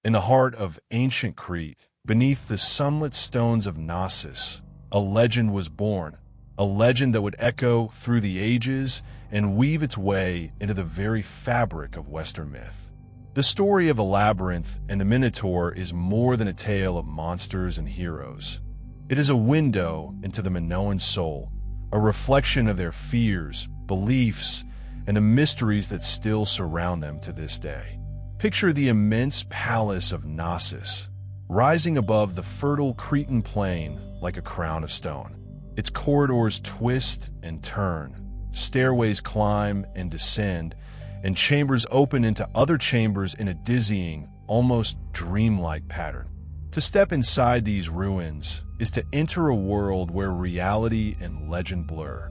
In the heart of ancient Crete, beneath the sunlit stones of Knossos, a legend was born, a legend that would echo through the ages and weave its way into the very fabric of Western myth. The story of the labyrinth and the Minotaur is more than a tale of monsters and heroes. It is a window into the Minoan soul, a reflection of their fears, beliefs, and the mysteries that still surround them to this day. Picture the immense palace of Knossos, rising above the fertile Cretan plain like a crown of stone. Its corridors twist and turn, stairways climb and descend, and chambers open into other chambers in a dizzying, almost dreamlike pattern. To step inside these ruins is to enter a world where reality and legend blur,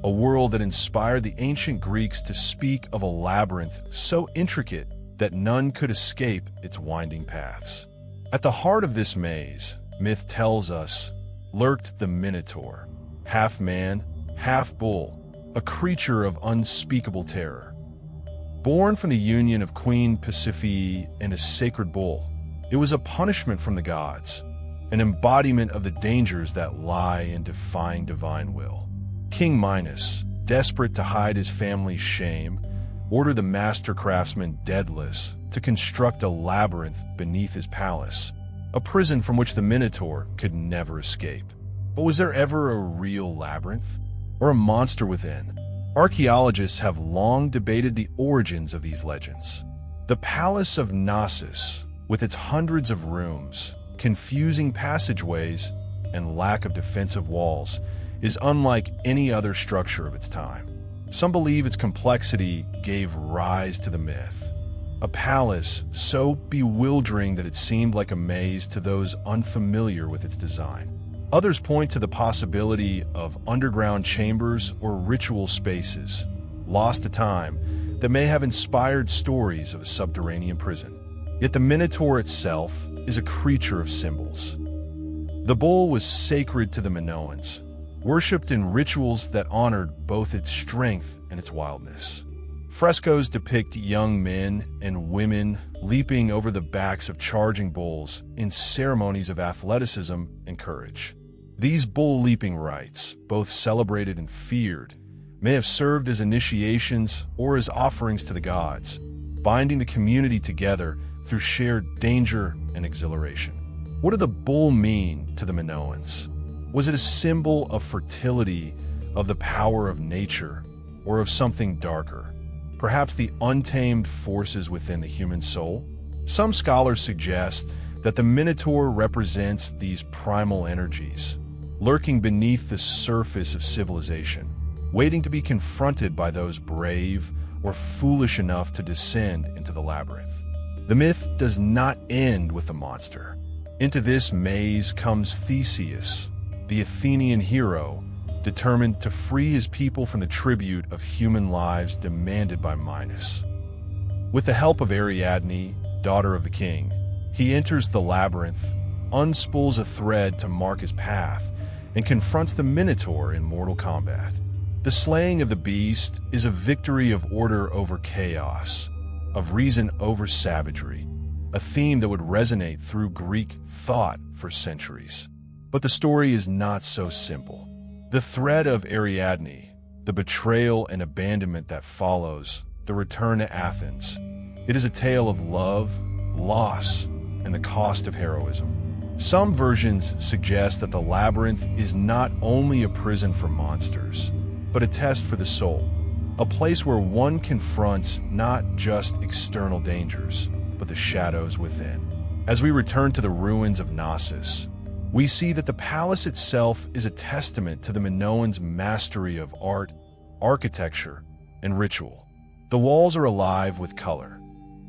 a world that inspired the ancient Greeks to speak of a labyrinth so intricate that none could escape its winding paths. At the heart of this maze, myth tells us, lurked the Minotaur, half man, half bull, a creature of unspeakable terror. Born from the union of Queen Pasiphae and a sacred bull, it was a punishment from the gods, an embodiment of the dangers that lie in defying divine will. King Minos, desperate to hide his family's shame, ordered the master craftsman Daedalus to construct a labyrinth beneath his palace, a prison from which the Minotaur could never escape. But was there ever a real labyrinth, or a monster within? Archaeologists have long debated the origins of these legends. The Palace of Knossos, with its hundreds of rooms, confusing passageways, and lack of defensive walls, is unlike any other structure of its time. Some believe its complexity gave rise to the myth, a palace so bewildering that it seemed like a maze to those unfamiliar with its design. Others point to the possibility of underground chambers or ritual spaces, lost to time, that may have inspired stories of a subterranean prison. Yet the Minotaur itself is a creature of symbols. The bull was sacred to the Minoans, worshipped in rituals that honored both its strength and its wildness. Frescoes depict young men and women leaping over the backs of charging bulls in ceremonies of athleticism and courage. These bull-leaping rites, both celebrated and feared, may have served as initiations or as offerings to the gods, binding the community together through shared danger and exhilaration. What did the bull mean to the Minoans? Was it a symbol of fertility, of the power of nature, or of something darker? Perhaps the untamed forces within the human soul? Some scholars suggest that the Minotaur represents these primal energies, lurking beneath the surface of civilization, waiting to be confronted by those brave or foolish enough to descend into the labyrinth. The myth does not end with the monster. Into this maze comes Theseus, the Athenian hero, determined to free his people from the tribute of human lives demanded by Minos. With the help of Ariadne, daughter of the king, he enters the labyrinth, unspools a thread to mark his path, and confronts the Minotaur in mortal combat. The slaying of the beast is a victory of order over chaos, of reason over savagery, a theme that would resonate through Greek thought for centuries. But the story is not so simple. The thread of Ariadne, the betrayal and abandonment that follows, the return to Athens. It is a tale of love, loss, and the cost of heroism. Some versions suggest that the labyrinth is not only a prison for monsters, but a test for the soul, a place where one confronts not just external dangers, but the shadows within. As we return to the ruins of Knossos, we see that the palace itself is a testament to the Minoans' mastery of art, architecture, and ritual. The walls are alive with color.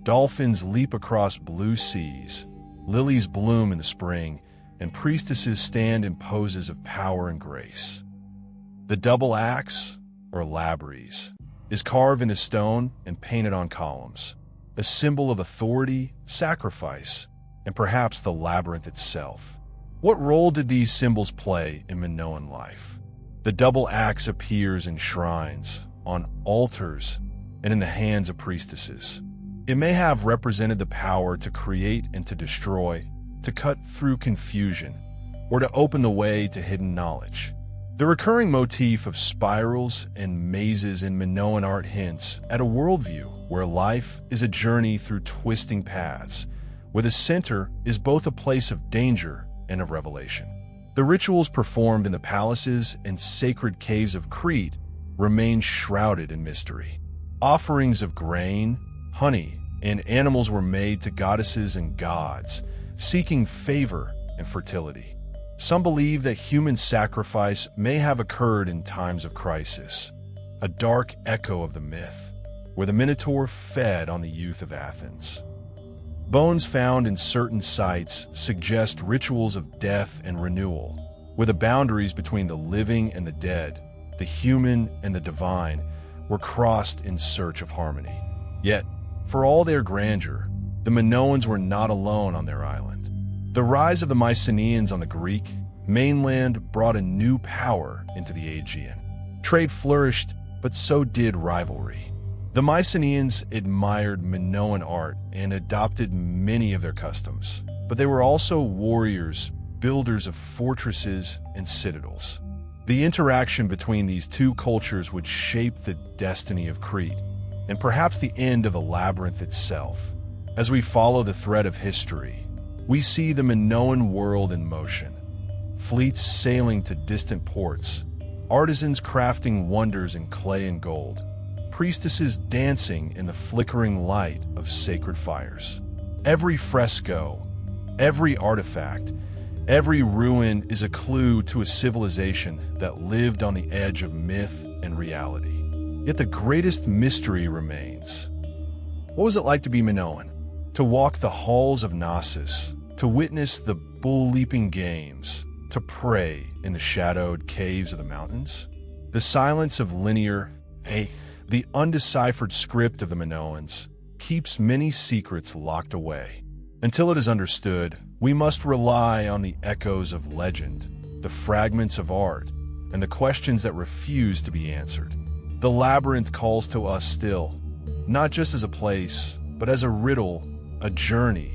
Dolphins leap across blue seas, lilies bloom in the spring, and priestesses stand in poses of power and grace. The double axe, or labyrinth, is carved into stone and painted on columns, a symbol of authority, sacrifice, and perhaps the labyrinth itself. What role did these symbols play in Minoan life? The double axe appears in shrines, on altars, and in the hands of priestesses. It may have represented the power to create and to destroy, to cut through confusion, or to open the way to hidden knowledge. The recurring motif of spirals and mazes in Minoan art hints at a worldview where life is a journey through twisting paths, where the center is both a place of danger and of revelation. The rituals performed in the palaces and sacred caves of Crete remain shrouded in mystery. Offerings of grain, honey, and animals were made to goddesses and gods, seeking favor and fertility. Some believe that human sacrifice may have occurred in times of crisis, a dark echo of the myth, where the Minotaur fed on the youth of Athens. Bones found in certain sites suggest rituals of death and renewal, where the boundaries between the living and the dead, the human and the divine, were crossed in search of harmony. Yet, for all their grandeur, the Minoans were not alone on their island. The rise of the Mycenaeans on the Greek mainland brought a new power into the Aegean. Trade flourished, but so did rivalry. The Mycenaeans admired Minoan art and adopted many of their customs, but they were also warriors, builders of fortresses and citadels. The interaction between these two cultures would shape the destiny of Crete, and perhaps the end of the labyrinth itself. As we follow the thread of history, we see the Minoan world in motion. Fleets sailing to distant ports, artisans crafting wonders in clay and gold, priestesses dancing in the flickering light of sacred fires. Every fresco, every artifact, every ruin is a clue to a civilization that lived on the edge of myth and reality. Yet the greatest mystery remains. What was it like to be Minoan? To walk the halls of Knossos, to witness the bull-leaping games, to pray in the shadowed caves of the mountains? The silence of the undeciphered script of the Minoans, keeps many secrets locked away. Until it is understood, we must rely on the echoes of legend, the fragments of art, and the questions that refuse to be answered. The labyrinth calls to us still, not just as a place, but as a riddle, a journey,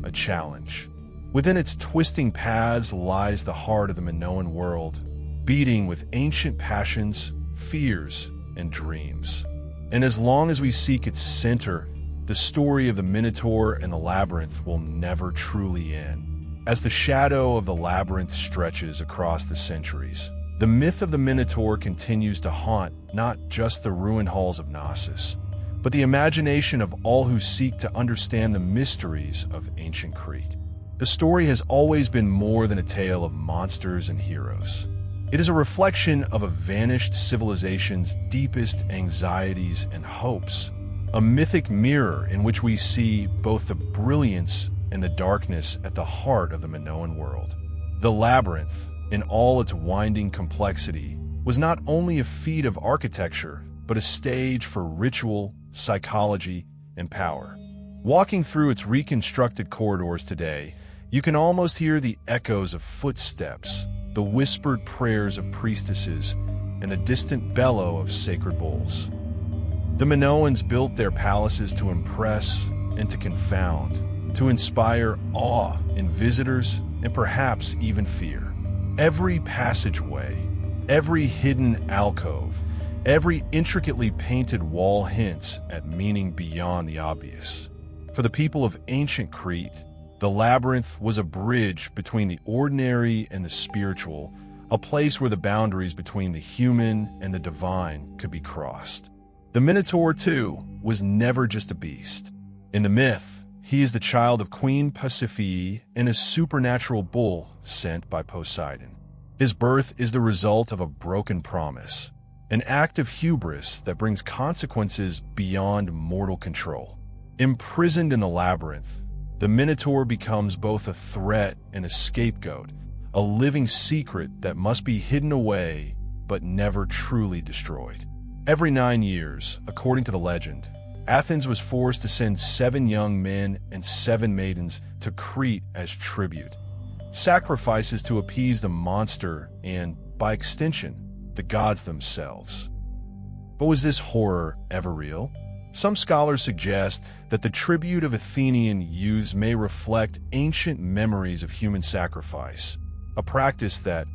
a challenge. Within its twisting paths lies the heart of the Minoan world, beating with ancient passions, fears, and dreams. And as long as we seek its center, the story of the Minotaur and the labyrinth will never truly end. As the shadow of the labyrinth stretches across the centuries, the myth of the Minotaur continues to haunt not just the ruined halls of Knossos, but the imagination of all who seek to understand the mysteries of ancient Crete. The story has always been more than a tale of monsters and heroes. It is a reflection of a vanished civilization's deepest anxieties and hopes, a mythic mirror in which we see both the brilliance and the darkness at the heart of the Minoan world. The labyrinth, in all its winding complexity, was not only a feat of architecture, but a stage for ritual, psychology, and power. Walking through its reconstructed corridors today, you can almost hear the echoes of footsteps, the whispered prayers of priestesses, and the distant bellow of sacred bulls. The Minoans built their palaces to impress and to confound, to inspire awe in visitors and perhaps even fear. Every passageway, every hidden alcove, every intricately painted wall hints at meaning beyond the obvious. For the people of ancient Crete, the labyrinth was a bridge between the ordinary and the spiritual, a place where the boundaries between the human and the divine could be crossed. The Minotaur, too, was never just a beast. In the myth, he is the child of Queen Pasiphae and a supernatural bull sent by Poseidon. His birth is the result of a broken promise, an act of hubris that brings consequences beyond mortal control. Imprisoned in the labyrinth, the Minotaur becomes both a threat and a scapegoat, a living secret that must be hidden away but never truly destroyed. Every 9 years, according to the legend, Athens was forced to send 7 young men and 7 maidens to Crete as tribute, sacrifices to appease the monster and, by extension, the gods themselves. But was this horror ever real? Some scholars suggest that the tribute of Athenian youths may reflect ancient memories of human sacrifice, a practice that,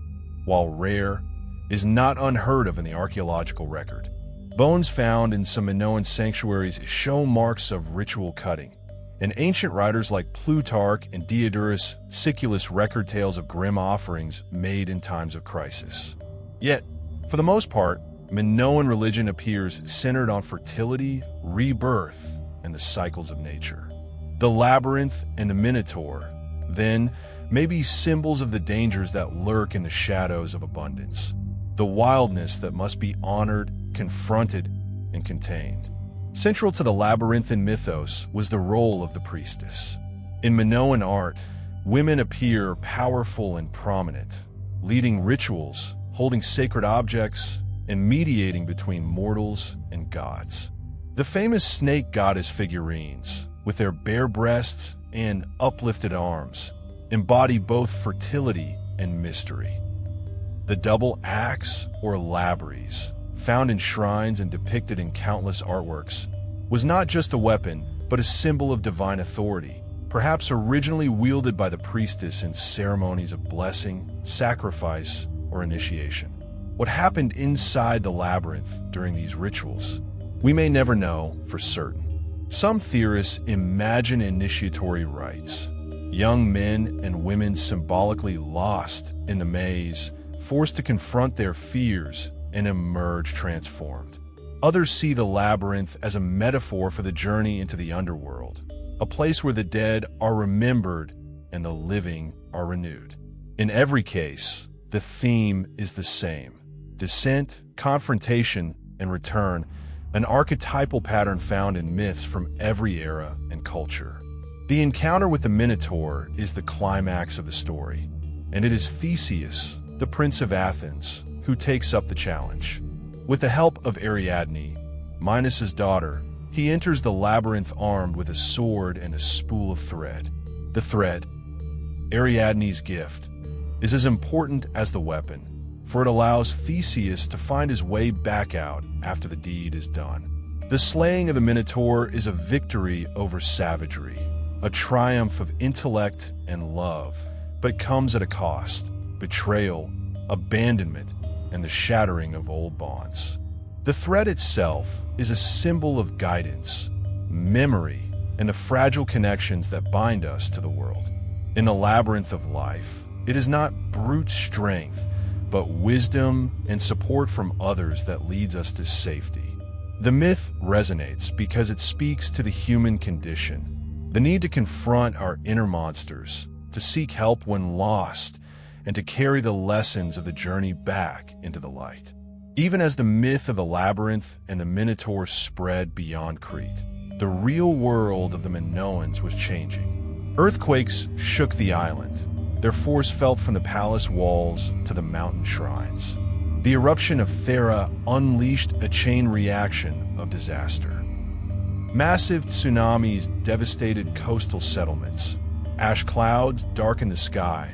while rare, is not unheard of in the archaeological record. Bones found in some Minoan sanctuaries show marks of ritual cutting, and ancient writers like Plutarch and Diodorus Siculus record tales of grim offerings made in times of crisis. Yet, for the most part, Minoan religion appears centered on fertility, rebirth, and the cycles of nature. The labyrinth and the Minotaur, then, may be symbols of the dangers that lurk in the shadows of abundance, the wildness that must be honored, confronted, and contained. Central to the labyrinthine mythos was the role of the priestess. In Minoan art, women appear powerful and prominent, leading rituals, holding sacred objects, and mediating between mortals and gods. The famous snake goddess figurines, with their bare breasts and uplifted arms, embody both fertility and mystery. The double axe, or labyrinth, found in shrines and depicted in countless artworks, was not just a weapon, but a symbol of divine authority, perhaps originally wielded by the priestess in ceremonies of blessing, sacrifice, or initiation. What happened inside the labyrinth during these rituals, we may never know for certain. Some theorists imagine initiatory rites, young men and women symbolically lost in the maze, forced to confront their fears and emerge transformed. Others see the labyrinth as a metaphor for the journey into the underworld, a place where the dead are remembered and the living are renewed. In every case, the theme is the same: descent, confrontation, and return, an archetypal pattern found in myths from every era and culture. The encounter with the Minotaur is the climax of the story, and it is Theseus, the Prince of Athens, who takes up the challenge. With the help of Ariadne, Minos's daughter, he enters the labyrinth armed with a sword and a spool of thread. The thread, Ariadne's gift, is as important as the weapon, for it allows Theseus to find his way back out after the deed is done. The slaying of the Minotaur is a victory over savagery, a triumph of intellect and love, but comes at a cost: betrayal, abandonment, and the shattering of old bonds. The thread itself is a symbol of guidance, memory, and the fragile connections that bind us to the world. In the labyrinth of life, it is not brute strength, but wisdom and support from others that leads us to safety. The myth resonates because it speaks to the human condition, the need to confront our inner monsters, to seek help when lost, and to carry the lessons of the journey back into the light. Even as the myth of the labyrinth and the Minotaur spread beyond Crete, the real world of the Minoans was changing. Earthquakes shook the island, their force felt from the palace walls to the mountain shrines. The eruption of Thera unleashed a chain reaction of disaster. Massive tsunamis devastated coastal settlements, ash clouds darkened the sky,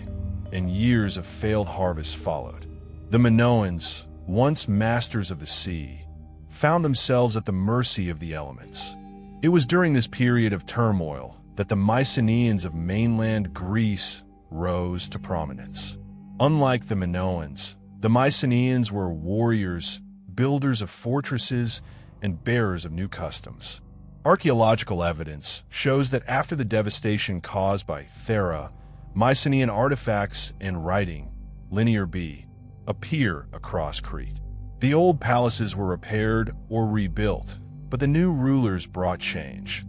and years of failed harvests followed. The Minoans, once masters of the sea, found themselves at the mercy of the elements. It was during this period of turmoil that the Mycenaeans of mainland Greece rose to prominence. Unlike the Minoans, the Mycenaeans were warriors, builders of fortresses, and bearers of new customs. Archaeological evidence shows that after the devastation caused by Thera, Mycenaean artifacts and writing, Linear B, appear across Crete. The old palaces were repaired or rebuilt, but the new rulers brought change.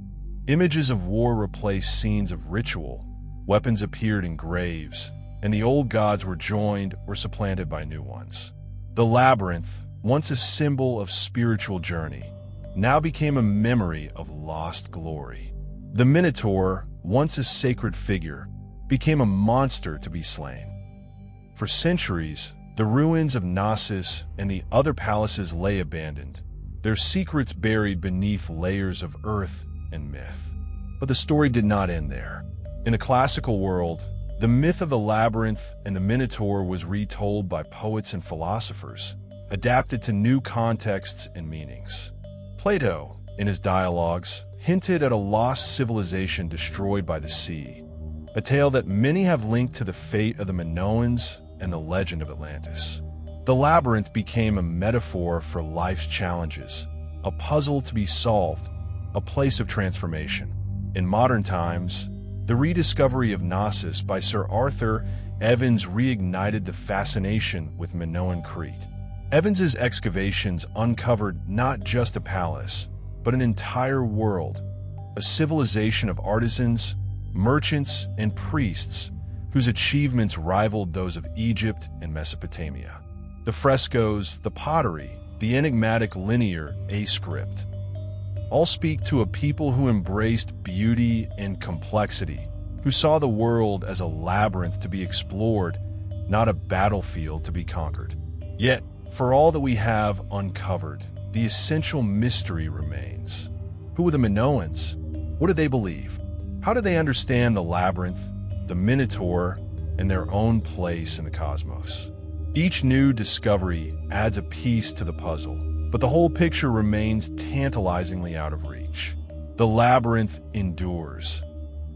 Images of war replaced scenes of ritual, weapons appeared in graves, and the old gods were joined or supplanted by new ones. The labyrinth, once a symbol of spiritual journey, now became a memory of lost glory. The Minotaur, once a sacred figure, became a monster to be slain. For centuries, the ruins of Knossos and the other palaces lay abandoned, their secrets buried beneath layers of earth and myth. But the story did not end there. In the classical world, the myth of the labyrinth and the Minotaur was retold by poets and philosophers, adapted to new contexts and meanings. Plato, in his dialogues, hinted at a lost civilization destroyed by the sea, a tale that many have linked to the fate of the Minoans and the legend of Atlantis. The labyrinth became a metaphor for life's challenges, a puzzle to be solved, a place of transformation. In modern times, the rediscovery of Knossos by Sir Arthur Evans reignited the fascination with Minoan Crete. Evans's excavations uncovered not just a palace, but an entire world, a civilization of artisans, merchants, and priests whose achievements rivaled those of Egypt and Mesopotamia. The frescoes, the pottery, the enigmatic linear A script, all speak to a people who embraced beauty and complexity, who saw the world as a labyrinth to be explored, not a battlefield to be conquered. Yet, for all that we have uncovered, the essential mystery remains. Who were the Minoans? What did they believe? How did they understand the labyrinth, the Minotaur, and their own place in the cosmos? Each new discovery adds a piece to the puzzle, but the whole picture remains tantalizingly out of reach. The labyrinth endures,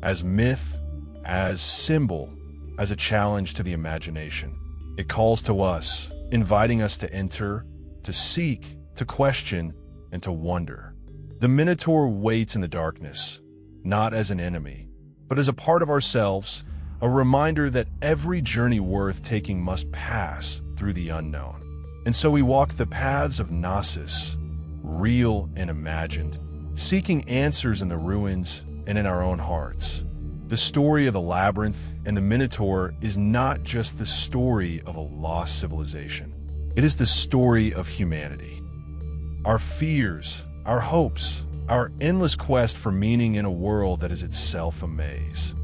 as myth, as symbol, as a challenge to the imagination. It calls to us, inviting us to enter, to seek, to question, and to wonder. The Minotaur waits in the darkness, not as an enemy, but as a part of ourselves, a reminder that every journey worth taking must pass through the unknown. And so we walk the paths of Knossos, real and imagined, seeking answers in the ruins and in our own hearts. The story of the labyrinth and the Minotaur is not just the story of a lost civilization. It is the story of humanity. Our fears, our hopes, our endless quest for meaning in a world that is itself a maze.